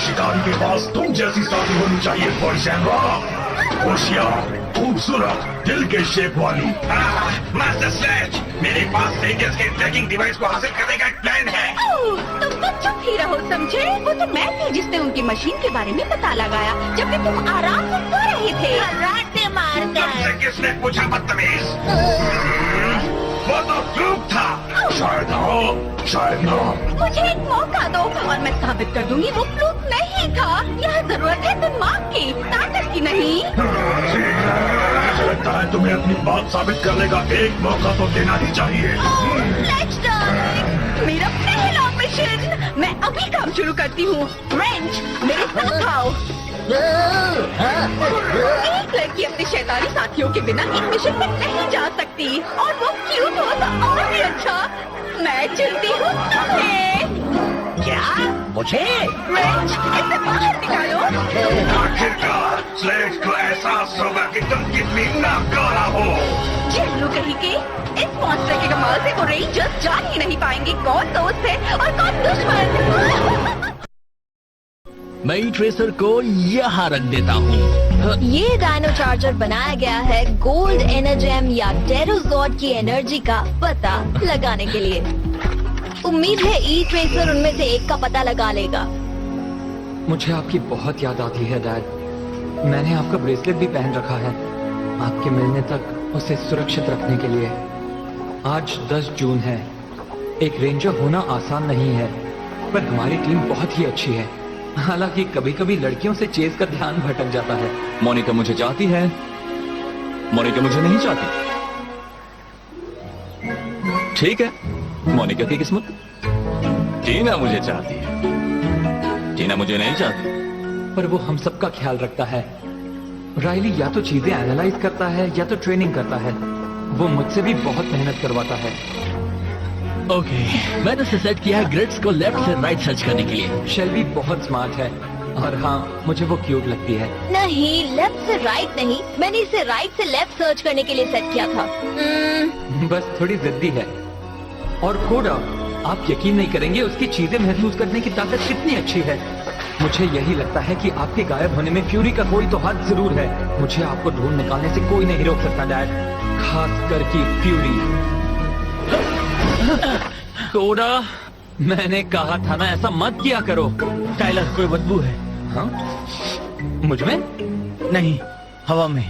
शिकारी के पास तुम जैसी साथी होनी चाहिए बॉयसेंड्रा। होशियार, खूबसूरत, दिल के शेप वाली। मास्टर स्लेज, मेरे पास रेंजर्स के ट्रैकिंग डिवाइस को हासिल करने का एक प्लान है। तुम तो चुप ही रहो, समझे? वो तो मैं थी जिसने उनकी मशीन के बारे में पता लगाया जबकि तुम आराम से सो रहे थे। कराटे मारकर। तुमसे किसने पूछा बदतमीज? वो तो फ्लूक था। शायद हाँ, शायद ना। मुझे एक मौका दो और मैं साबित कर दूंगी वो फ्लूक नहीं था। यह जरूरत है दिमाग की, ताकत की नहीं। ठीक है, मुझे लगता है तुम्हें अपनी बात साबित करने का एक मौका तो देना ही चाहिए। Let's go! मेरा पहला मिशन। मैं अभी काम शुरू करती हूँ। रेंज, मेरे साथ आओ। एक लड़की अपने शैतानी साथियों के बिना एक मिशन पर नहीं जा सकती और वो क्यूट हो तो और भी अच्छा। मैं चुनती हूँ तुम्हें। क्या? मुझे? रेंज, इसे बाहर निकालो। आखिरकार स्लेज को एहसास होगा कि तुम कितनी नाकारा हो। चिल्लू कहीं के इस मॉन्स्टर के कमाल से वो रेंजर्स जान ही नहीं पाएंगे कौन दोस्त है और कौन दुश्मन। मैं ई ट्रेसर को यहाँ रख देता हूँ। ये डायनो चार्जर बनाया गया है गोल्ड एनर्जेम या टेरोजॉट की एनर्जी का पता लगाने के लिए। उम्मीद है ई ट्रेसर उनमें से एक का पता लगा लेगा। मुझे आपकी बहुत याद आती है डैड। मैंने आपका ब्रेसलेट भी पहन रखा है आपके मिलने तक उसे सुरक्षित रखने के लिए। आज 10 जून है। एक रेंजर होना आसान नहीं है, पर हमारी टीम बहुत ही अच्छी है। हालांकि कभी कभी लड़कियों से चेज का ध्यान भटक जाता है। मोनिका मुझे चाहती है, मोनिका मुझे नहीं चाहती। ठीक है, मोनिका की किस्मत। टीना मुझे चाहती है, टीना मुझे नहीं चाहती। पर वो हम सबका ख्याल रखता है। राइली या तो चीजें एनालाइज करता है या तो ट्रेनिंग करता है। वो मुझसे भी बहुत मेहनत करवाता है। ओके, मैंने इसे सेट किया है ग्रिड्स को लेफ्ट से राइट सर्च करने के लिए। शेल्बी बहुत स्मार्ट है और हाँ, मुझे वो क्यूट लगती है। नहीं, लेफ्ट से राइट नहीं, मैंने इसे राइट से लेफ्ट सर्च करने के लिए सेट किया था। बस थोड़ी जिद्दी है। और कोडा, आप यकीन नहीं करेंगे उसकी चीजें महसूस करने की ताकत कितनी अच्छी है। मुझे यही लगता है कि आपके गायब होने में फ्यूरी का कोई तो हाथ जरूर है। मुझे आपको ढूंढ निकालने से कोई नहीं रोक सकता डैड, खास करके फ्यूरी। कोडा, मैंने कहा था ना ऐसा मत किया करो। टाइलर, कोई बदबू है? हाँ? मुझ में? नहीं, हवा में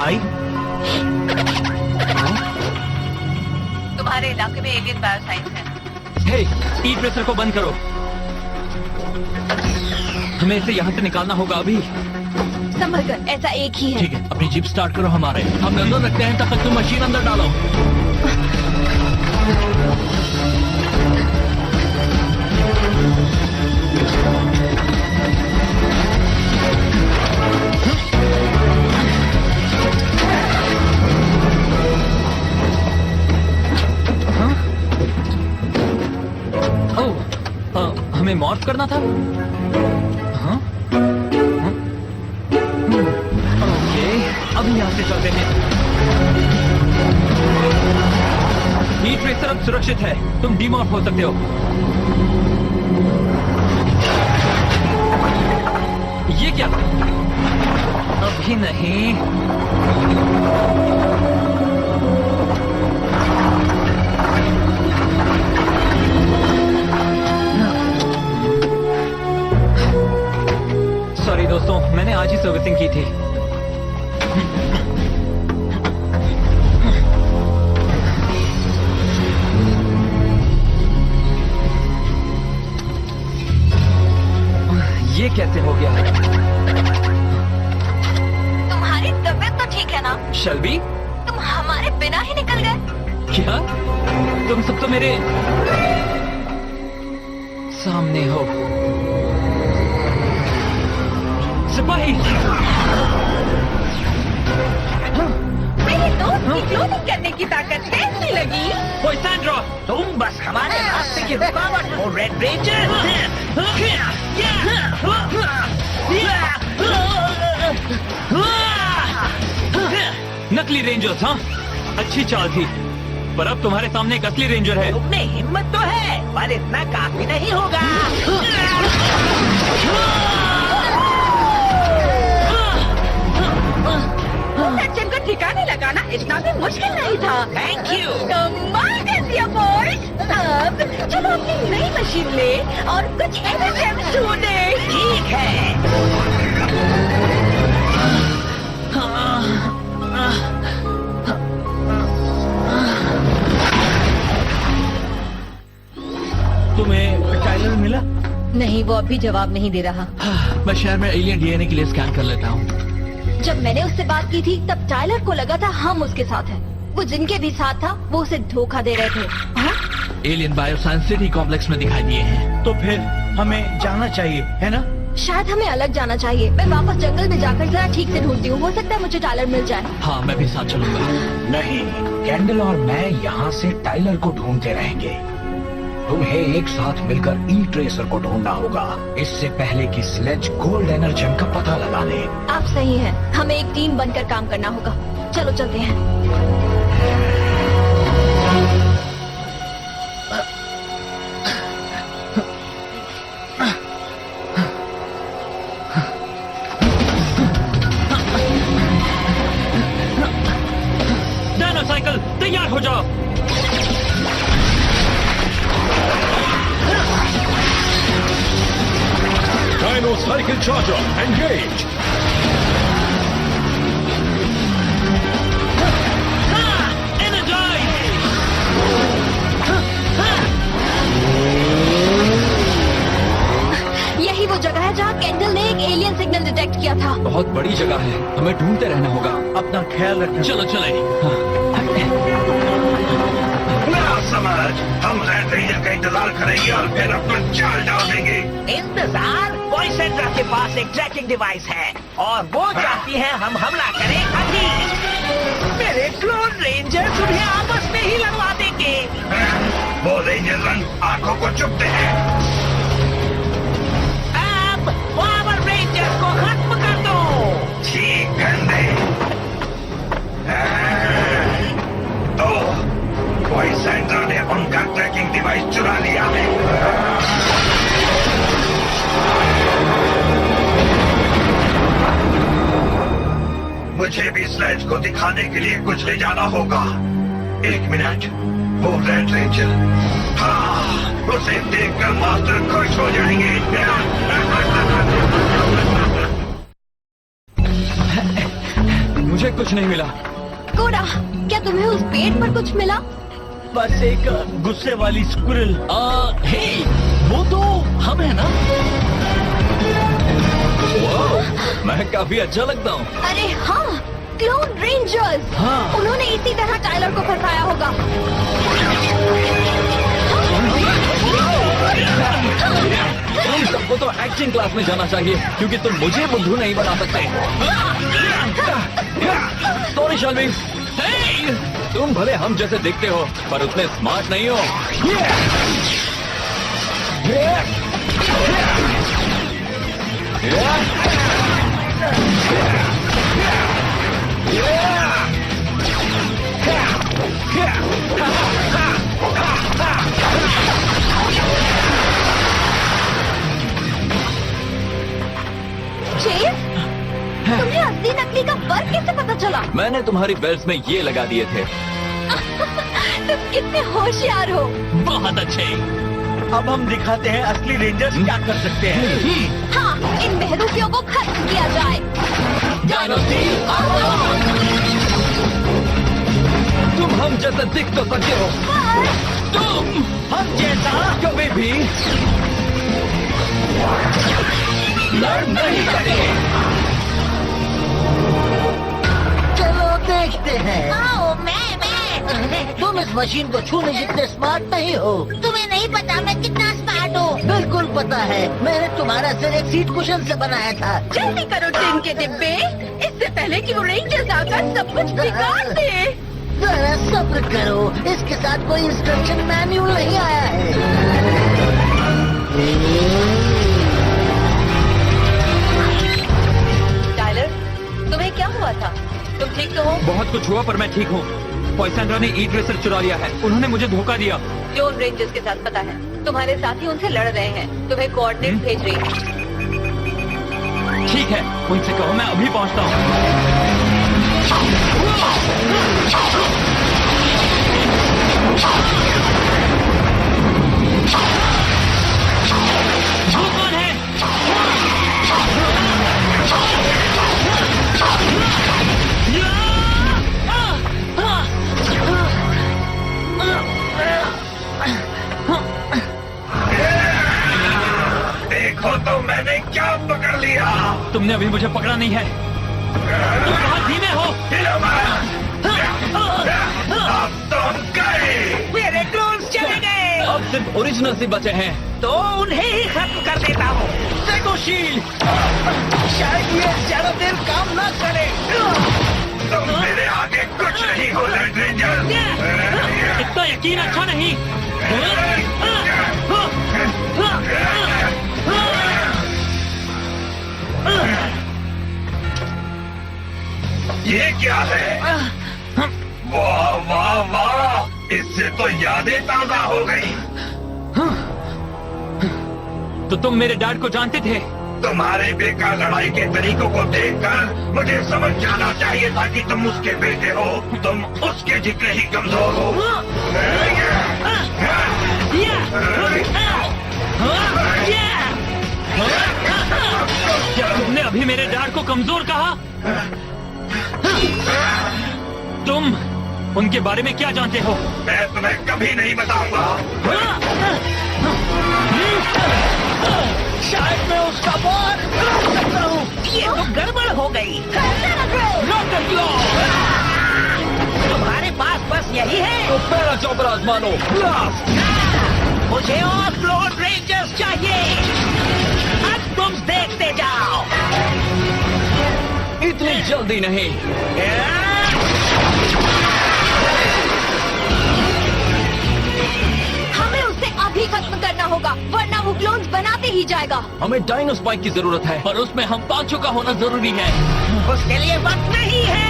आई। तुम्हारे इलाके में एलियन बायोसाइंस है। हे, ई ट्रेसर को बंद करो। हमें इसे यहाँ से निकालना होगा अभी। संभल कर, ऐसा एक ही है। ठीक है, अपनी जीप स्टार्ट करो। हमारे हम नजर रखते हैं, तब तक तुम मशीन अंदर डालो। हमें मॉर्फ करना था। हाँ? हाँ? ओके, अभी यहाँ से चलते हैं। ई ट्रेसर अब सुरक्षित है, तुम डीमॉर्फ हो सकते हो। ये क्या? अभी नहीं। सॉरी दोस्तों, मैंने आज ही सर्विसिंग की थी। ये कैसे हो गया? तुम्हारी तबीयत तो ठीक है ना? शल्बी, तुम हमारे बिना ही निकल गए। क्या? तुम सब तो मेरे सामने हो। सिपाही! मेरे दोस्त की क्लोनिंग करने की ताकत कैसी लगी? पोइसैंड्रो, तुम बस हमारे रास्ते की रुकावट हो रेड रेंजर। नकली रेंजर्स, हाँ? अच्छी चाल थी, पर अब तुम्हारे सामने एक असली रेंजर है। तुम में हिम्मत तो है, पर इतना काफी नहीं होगा। सचिन को ठिकाने लगाना इतना भी मुश्किल नहीं था। Thank you. कमाल कर दिया बॉयज। अब चलो अपनी नई मशीन ले और कुछ एनर्जी ढूंढे। ठीक है। तुम्हें टाइलर मिला? नहीं, वो अभी जवाब नहीं दे रहा। मैं शहर में एलियन डीएनए के लिए स्कैन कर लेता हूँ। जब मैंने उससे बात की थी तब टाइलर को लगा था हम उसके साथ हैं। वो जिनके भी साथ था वो उसे धोखा दे रहे थे। हाँ? एलियन बायोसाइंस सिटी कॉम्प्लेक्स में दिखाई दिए हैं। तो फिर हमें जाना चाहिए, है ना? शायद हमें अलग जाना चाहिए। मैं वापस जंगल में जाकर जरा ठीक से ढूंढती हूँ, हो सकता है मुझे टाइलर मिल जाए। हाँ, मैं भी साथ चलूंगा। नहीं, कैंडल और मैं यहाँ से टाइलर को ढूंढते रहेंगे। तुम्हें एक साथ मिलकर ई ट्रेसर को ढूंढना होगा, इससे पहले कि स्लेज गोल्ड एनर्जी का पता लगा ले। आप सही हैं, हमें एक टीम बनकर काम करना होगा। चलो चलते हैं। नाइनोसाइकिल तैयार हो जाओ। Dinocycle Charger, engage! यही वो जगह है जहाँ कैंडल ने एक एलियन सिग्नल डिटेक्ट किया था। बहुत बड़ी जगह है, हमें ढूंढते रहना होगा। अपना ख्याल रखना। चलो चले। ना समझ, हम रेड रेंजर का इंतजार करेंगे और फिर अपना चाल डाल देंगे। इंतजार? वॉइस सेंटर के पास एक ट्रैकिंग डिवाइस है और वो चाहती है हम हमला करें अभी। मेरे क्लोन रेंजर्स उन्हें आपस में ही लड़वा देंगे। वो रेंजर रंग आंखों को चुभते हैं। अब पावर रेंजर्स को खत्म कर दो। ठीक गंदे। तो वॉइस सेंटर ने उनका ट्रैकिंग डिवाइस चुरा लिया है। मुझे भी स्लेज को दिखाने के लिए कुछ ले जाना होगा। एक मिनट, वो रेड रेंजर, हाँ, उसे देखकर मास्टर खुश हो जाएंगे। मुझे कुछ नहीं मिला। कोडा, क्या तुम्हें उस पेड़ पर कुछ मिला? बस एक गुस्से वाली स्क्विरल। हे, वो तो हम है ना? मैं काफी अच्छा लगता हूँ। अरे हाँ, क्लोन रेंजर्स। हाँ। उन्होंने इसी तरह टाइलर को फंसाया होगा। तुम सबको तो एक्टिंग क्लास में जाना चाहिए, क्योंकि तुम मुझे बुद्धू नहीं बना सकते। सॉरी शाल्वी, तुम भले हम जैसे दिखते हो पर उतने स्मार्ट नहीं हो। चेस, तुम्हें असली नकली का फर्क कैसे पता चला? मैंने तुम्हारी बेल्ट में ये लगा दिए थे। तुम कितने होशियार हो। बहुत अच्छे। अब हम दिखाते हैं असली रेंजर्स क्या कर सकते हैं। हाँ, इन बहरूपियों को खत्म किया जाए। तुम हम जैसा दिख तो सकते हो, तुम हम जैसा कभी भी लड़ नहीं सकते। चलो देखते हैं। आओ, मैं तुम इस मशीन को छूने जितने स्मार्ट नहीं हो। तुम्हें नहीं पता मैं कितना स्मार्ट हूँ। बिल्कुल पता है, मैंने तुम्हारा सिर एक सीट कुशन से बनाया था। जल्दी करो टिन के डिब्बे, इससे पहले कि वो रेंजर्स आकर सब कुछ बिगाड़ दे। जरा सब्र करो, इसके साथ कोई इंस्ट्रक्शन मैन्युअल नहीं आया है। टाइलर, तुम्हें क्या हुआ था? तुम ठीक तो हो? बहुत कुछ हुआ पर मैं ठीक हूँ। पॉइसेंड्रा ने ई ट्रेसर चुरा लिया है। उन्होंने मुझे धोखा दिया। जोन रेंजर्स के साथ पता है, तुम्हारे साथी उनसे लड़ रहे हैं। तुम्हें कोऑर्डिनेट भेज रही हूँ। ठीक है, उनसे कहो मैं अभी पहुंचता हूँ। वो कौन है? देखो तो मैंने क्या पकड़ लिया। तुमने अभी मुझे पकड़ा नहीं है। तुम बहुत धीमे हो। अब तुम गए। मेरे क्लोन्स चले गए। अब सिर्फ ओरिजिनल से बचे हैं। तो उन्हें ही खत्म कर देता हूँ। देखो शील्ड। शायद ये ज्यादा देर काम ना करे। तुम मेरे आगे कुछ नहीं हो रेड रेंजर। इतना यकीन अच्छा नहीं। ये क्या है? वाह वाह वाह, इससे तो यादें ताजा हो गई। तो तुम मेरे डैड को जानते थे? तुम्हारे बेकार लड़ाई के तरीकों को देखकर मुझे समझ जाना चाहिए था कि तुम उसके बेटे हो। तुम उसके जितने ही कमजोर हो। क्या तुमने अभी मेरे डैड को कमजोर कहा? तुम उनके बारे में क्या जानते हो? मैं तुम्हें कभी नहीं बताऊंगा। शायद मैं उसका बार रोक सकता हूँ। ये तो गड़बड़ हो गई। तुम्हारे पास बस यही है? तो पहला चौपर आजमानो। मुझे और क्लोन रेंजर्स चाहिए। अब तुम देखते जाओ। इतनी जल्दी नहीं। हमें उसे अभी खत्म करना होगा, वरना वो क्लोन्स बनाते ही जाएगा। हमें डायनो स्पाइक की जरूरत है, पर उसमें हम पांचों का होना जरूरी है। उसके लिए वक्त नहीं है।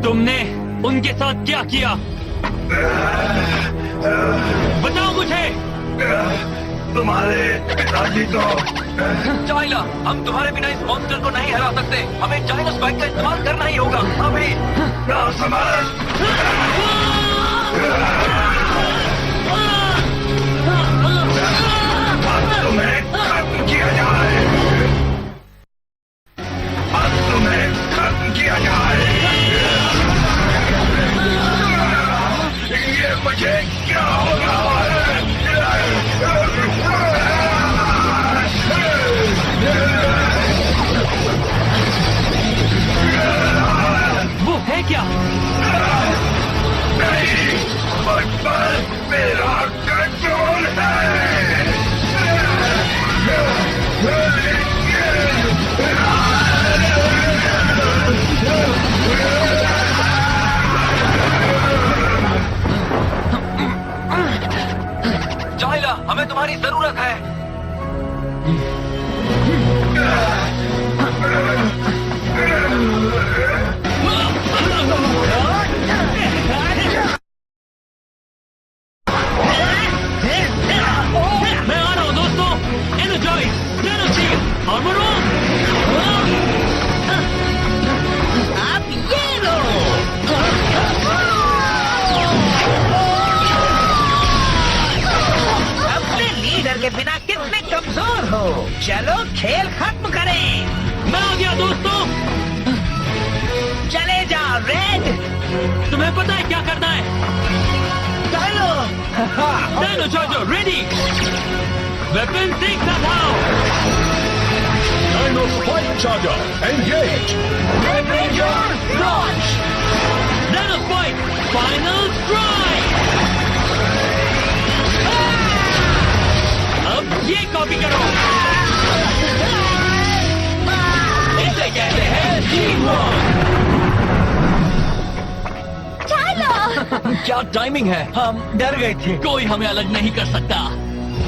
तुमने उनके साथ क्या किया? बताओ मुझे। तुम्हारे पिताजी को चाइला, हम तुम्हारे बिना इस मॉन्स्टर को नहीं हरा सकते। हमें डायनो स्पाइक का इस्तेमाल करना ही होगा अभी। ना समझ। तुम्हें खत्म किया जाए। अब तुम्हें खत्म किया जाए। ये मुझे क्या हो रहा है? वो है क्या? नहीं, मुझ पर मेरा कंट्रोल है। चाइला, हमें तुम्हारी जरूरत है। मैं आ रहा हूँ दोस्तों। Energize, dino shield, armour on. अब ये लो। अपने लीडर के बिना कितने कमजोर हो। चलो खेल खत्म करें। मैं आ गया दोस्तों। चले जाओ रेड। तुम्हें पता है क्या करना है? चलो। Dino charger ready. वेपन सीख आओ। Dino Spike Charger, engage! Red Ranger, launch! Dino Spike, final strike! अब ये कॉपी करो। क्या टाइमिंग है। हम डर गए थे। कोई हमें अलग नहीं कर सकता।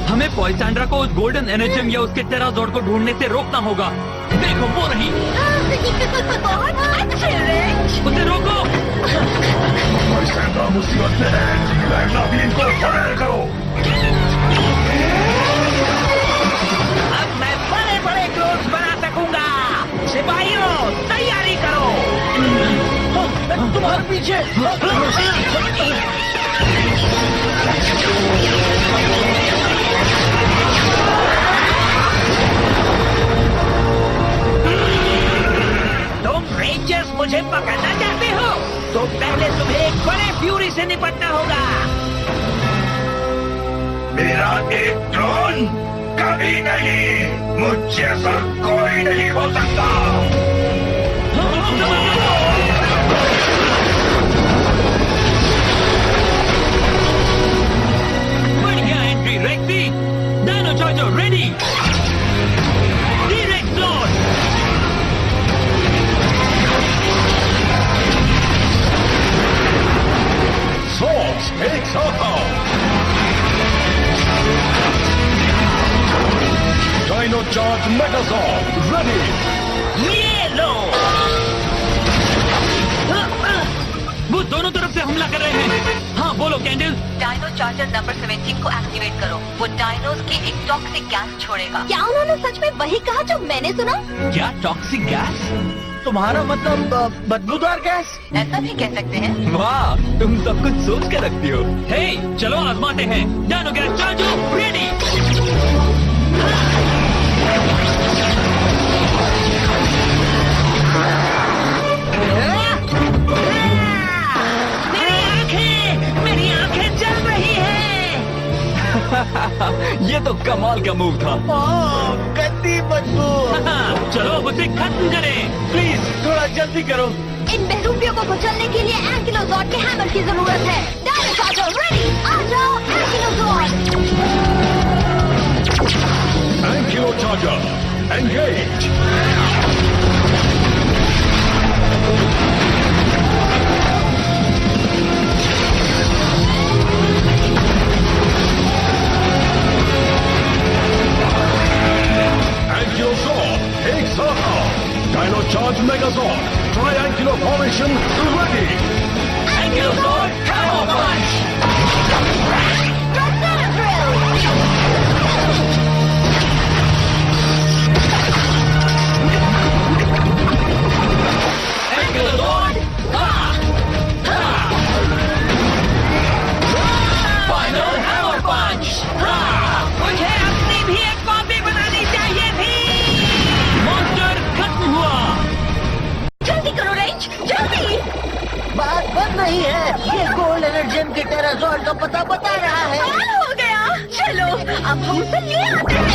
हमें पॉइसैंड्रा को उस गोल्डन एनर्जियम या उसके टेराजॉर्ड को ढूंढने से रोकना होगा। देखो वो रही। बहुत अच्छे रेंज। उसे रोको। पॉइसैंड्रा मुसीबत में है। वरना भी इनको फरार करो। अब मैं बड़े बड़े क्लोन्स बना सकूंगा। सिपाहियों तैयारी करो। तुम्हारे पीछे। तुम रेंजर्स मुझे पकड़ना चाहते हो तो पहले तुम्हें एक बड़े फ्यूरी से निपटना होगा। मेरा एक ड्रोन कभी नहीं। मुझ जैसा कोई नहीं हो सकता। बढ़िया entry Rexy. Dino charger ready. Direct launch. सोर्स एक साथ आओ। Dino charge Megazord ready. ये लो। वो दोनों तरफ से हमला कर रहे हैं। हाँ बोलो कैंडल। डायनो चार्जर नंबर 17 को एक्टिवेट करो। वो डायनोस की एक टॉक्सिक गैस छोड़ेगा। क्या उन्होंने सच में वही कहा जो मैंने सुना? क्या टॉक्सिक गैस? तुम्हारा मतलब बदबूदार गैस? ऐसा भी कह सकते हैं। वाह, तुम सब कुछ सोच के रखती हो। हे चलो आजमाते हैं। Dyno gas charger ready. मेरी आंखें जल रही हैं। ये तो कमाल का मूव था। गंदी बदबू। चलो अब उसे खत्म करें। प्लीज थोड़ा जल्दी करो। इन बहरूपियों को कुचलने के लिए एंकिलोजॉर्ड के हैमर की जरूरत है। Dino charger ready. आ जाओ एंकिलोजॉर्ड। एंकिलो चार्जर एंगेज। एंकिलोजॉर्ड एक साथ आओ। Dino charge Megazord triangular formation ready. Ankylozord कमो पंच। एंकिलोजॉर्ड फाइनल हैमर पंच। मुझे अपनी भी एक कॉपी बनानी चाहिए थी। मॉन्स्टर खत्म हुआ। जल्दी करो रेंज, जल्दी। बात बन रही है। ये गोल्ड एनर्जियम के टेराजॉर्ड का पता बता रहा है। कमाल हो गया। चलो अब हम उसे ले आते हैं।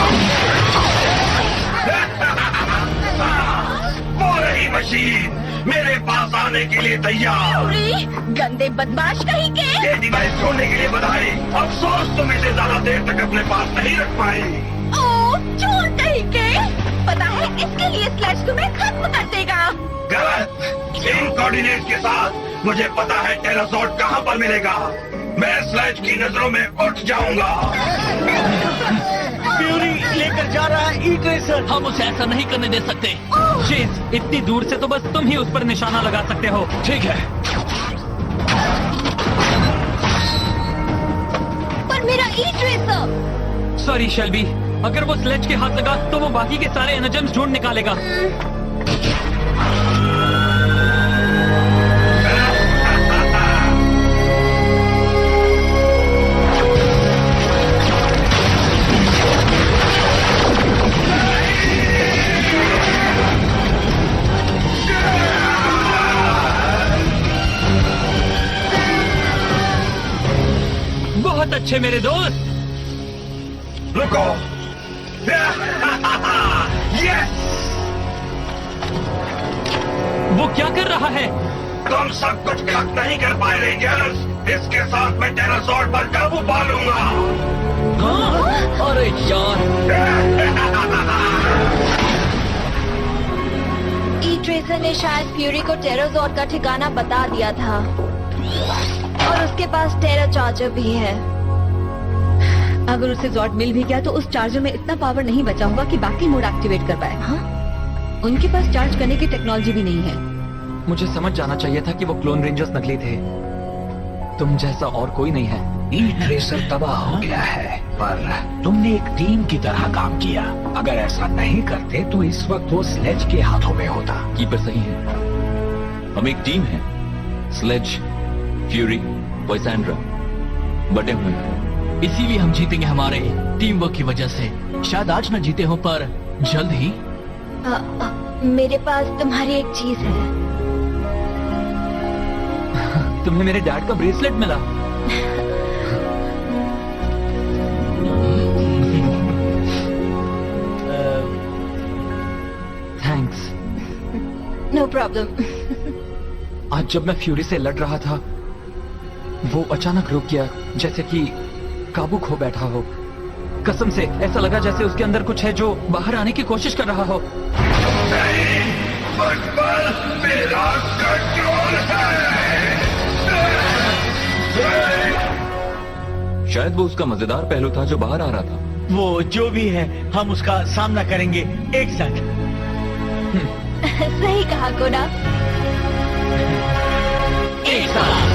वो रही मशीन मेरे पास आने के लिए तैयार। अरे, गंदे बदमाश कहीं के। ये डिवाइस छोड़ने के लिए बधाई। अफसोस तुम इसे ज्यादा देर तक अपने पास नहीं रख पाई। ओ चोर कहीं के। पता है इसके लिए स्लैश तुम्हें खत्म कर देगा। गलत। इन कोऑर्डिनेट के साथ मुझे पता है टेराजॉर्ड कहाँ पर मिलेगा। मैं स्लैश की नजरों में उठ जाऊंगा। फ्यूरी लेकर जा रहा है ई ट्रेसर। हम उसे ऐसा नहीं करने दे सकते। चेज इतनी दूर से तो बस तुम ही उस पर निशाना लगा सकते हो। ठीक है। पर मेरा ई ट्रेसर। सॉरी शेल्बी, अगर वो स्लेज के हाथ लगा तो वो बाकी के सारे एनर्जम्स ढूंढ निकालेगा। बहुत अच्छे मेरे दोस्त। रुको। यस। वो क्या कर रहा है? तुम सब कुछ खत्म नहीं कर पाए रेंजर्स। इसके साथ मैं टेराजॉर्ड पर काबू पा लूंगा। हाँ? अरे यार। ई ट्रेसर ने शायद फ्यूरी को टेराजॉर्ड का ठिकाना बता दिया था। और उसके पास टेरा चार्जर भी है। अगर उसे जॉर्ड मिल भी गया तो उस चार्जर में इतना पावर नहीं बचा होगा कि बाकी मोड एक्टिवेट कर पाए। हाँ? उनके पास चार्ज करने की टेक्नोलॉजी भी नहीं है। मुझे समझ जाना चाहिए था कि वो क्लोन रेंजर्स नकली थे। तुम जैसा और कोई नहीं है। ई ट्रेसर तबाह हो गया है, पर तुमने एक टीम की तरह काम किया। अगर ऐसा नहीं करते तो इस वक्त वो स्लेज के हाथों में होता। कीपर सही है, हम एक टीम है। स्लेज, फ्यूरी, वॉइसैंड्रा बटे हुए हैं। इसीलिए हम जीतेंगे हमारे टीम वर्क की वजह से। शायद आज न जीते हो पर जल्द ही। मेरे पास तुम्हारी एक चीज है। तुम्हें मेरे डैड का ब्रेसलेट मिला। थैंक्स। No problem. आज जब मैं फ्यूरी से लड़ रहा था, वो अचानक रुक गया, जैसे कि काबू खो बैठा हो। कसम से ऐसा लगा जैसे उसके अंदर कुछ है जो बाहर आने की कोशिश कर रहा हो। नहीं, मुझ पर मेरा कंट्रोल है। शायद वो उसका मजेदार पहलू था जो बाहर आ रहा था। वो जो भी है हम उसका सामना करेंगे एक साथ। सही कहा कोडा। एक साथ